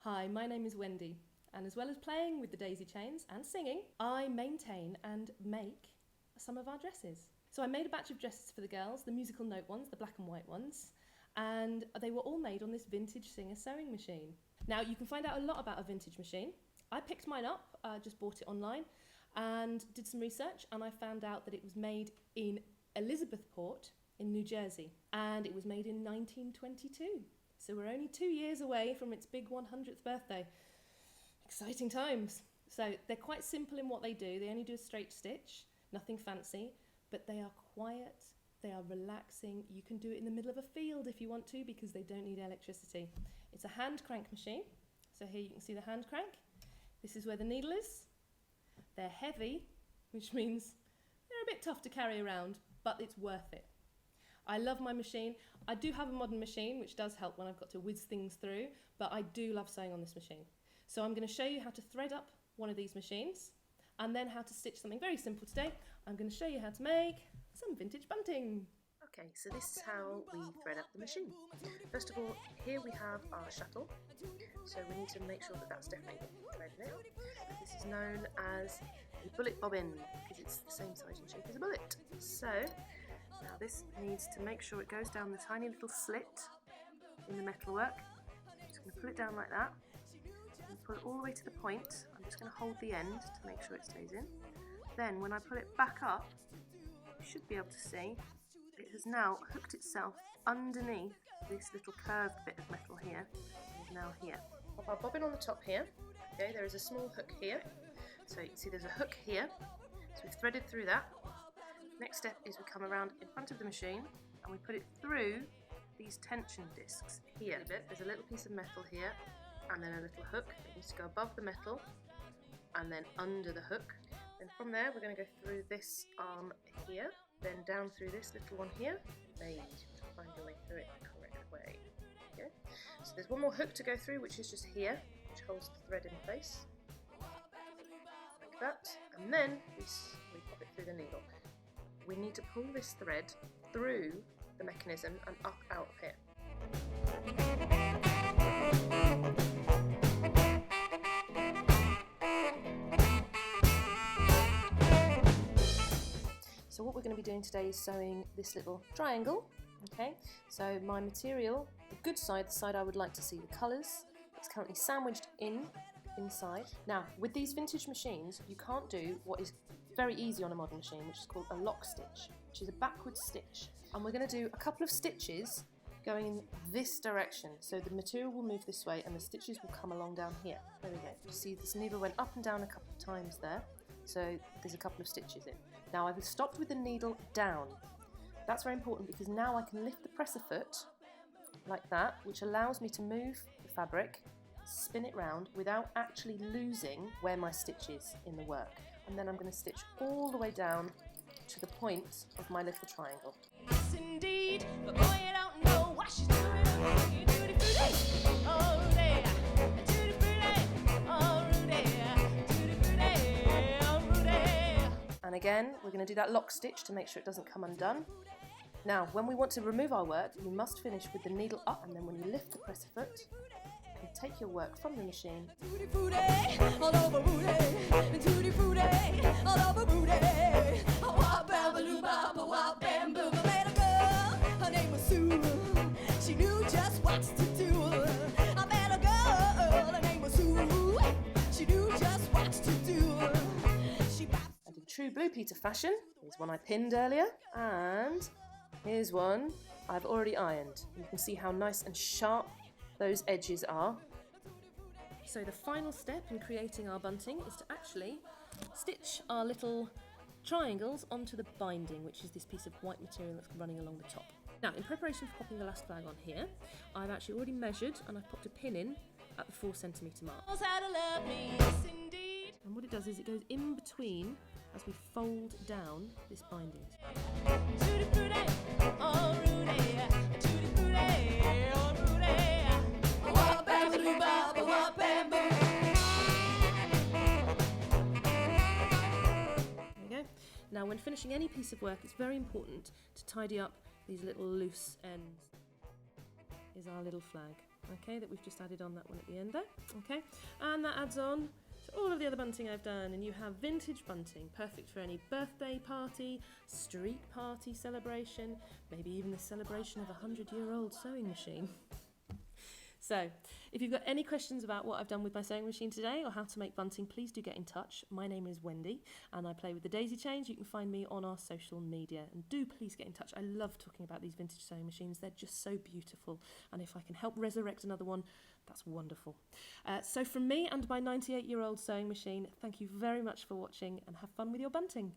Hi, my name is Wendy, and as well as playing with the daisy chains and singing, I maintain and make some of our dresses. So I made a batch of dresses for the girls, the musical note ones, the black and white ones, and they were all made on this vintage Singer sewing machine. Now you can find out a lot about a vintage machine. I picked mine up, just bought it online and did some research, and I found out that it was made in Elizabethport in New Jersey, and it was made in 1922. So we're only 2 years away from its big 100th birthday. Exciting times. So they're quite simple in what they do. They only do a straight stitch, nothing fancy, but they are quiet, they are relaxing. You can do it in the middle of a field if you want to, because they don't need electricity. It's a hand crank machine. So here you can see the hand crank. This is where the needle is. They're heavy, which means they're a bit tough to carry around, but it's worth it. I love my machine. I do have a modern machine, which does help when I've got to whiz things through, but I do love sewing on this machine. So I'm going to show you how to thread up one of these machines, and then how to stitch something very simple today. I'm going to show you how to make some vintage bunting. Okay, so this is how we thread up the machine. First of all, here we have our shuttle, so we need to make sure that that's definitely threaded in. This is known as a bullet bobbin, because it's the same size and shape as a bullet. So, now this needs to make sure it goes down the tiny little slit in the metalwork. I'm just going to pull it down like that, and pull it all the way to the point. I'm just going to hold the end to make sure it stays in. Then when I pull it back up, you should be able to see it has now hooked itself underneath this little curved bit of metal here. It is now here. Pop our bobbin on the top here. Okay, there is a small hook here. So you can see there's a hook here. So we've threaded through that. Next step is we come around in front of the machine and we put it through these tension discs here. There's a little piece of metal here and then a little hook. It needs to go above the metal and then under the hook. Then from there we're going to go through this arm here, then down through this little one here. There you just find your way through it the correct way. Okay. So there's one more hook to go through, which is just here, which holds the thread in place. Like that. And then we pop it through the needle. We need to pull this thread through the mechanism and up out of here. So what we're going to be doing today is sewing this little triangle. Okay, so my material, the good side, the side I would like to see the colours, it's currently sandwiched inside. Now, with these vintage machines, you can't do what is very easy on a modern machine, which is called a lock stitch, which is a backward stitch. And we're going to do a couple of stitches going in this direction. So the material will move this way and the stitches will come along down here. There we go. You see this needle went up and down a couple of times there. So there's a couple of stitches in. Now I've stopped with the needle down. That's very important because now I can lift the presser foot like that, which allows me to move the fabric, spin it round without actually losing where my stitch is in the work. And then I'm going to stitch all the way down to the point of my little triangle. Yes, indeed, but boy, you don't know what she's doing. Tutti frutti, oh there. Tutti frutti, oh Rudy. Tutti frutti, oh Rudy. And again, we're going to do that lock stitch to make sure it doesn't come undone. Now, when we want to remove our work, we must finish with the needle up, and then when you lift the presser foot, you take your work from the machine. Tutti frutti, all over Rudy. Tutti frutti, all over Rudy. Wah bamboo, baba, wah bamboo. I met a girl, her name was Sue. She knew just what to do. I met a girl, her name was Sue. She knew just what to do. And in true Blue Peter fashion, here's one I pinned earlier, and here's one I've already ironed. You can see how nice and sharp those edges are. So the final step in creating our bunting is to actually stitch our little triangles onto the binding, which is this piece of white material that's running along the top. Now, in preparation for popping the last flag on here, I've actually already measured and I've popped a pin in at the 4 centimetre mark. And what it does is it goes in between as we fold down this binding. Now, when finishing any piece of work, it's very important to tidy up these little loose ends. Is our little flag. okay, that we've just added on that one at the end there, okay, and that adds on to all of the other bunting I've done, and you have vintage bunting, perfect for any birthday party, street party celebration, maybe even the celebration of a 100-year-old sewing machine. So, if you've got any questions about what I've done with my sewing machine today or how to make bunting, please do get in touch. My name is Wendy and I play with the daisy chains. You can find me on our social media, and do please get in touch. I love talking about these vintage sewing machines. They're just so beautiful, and if I can help resurrect another one, that's wonderful. So from me and my 98-year-old sewing machine, thank you very much for watching, and have fun with your bunting.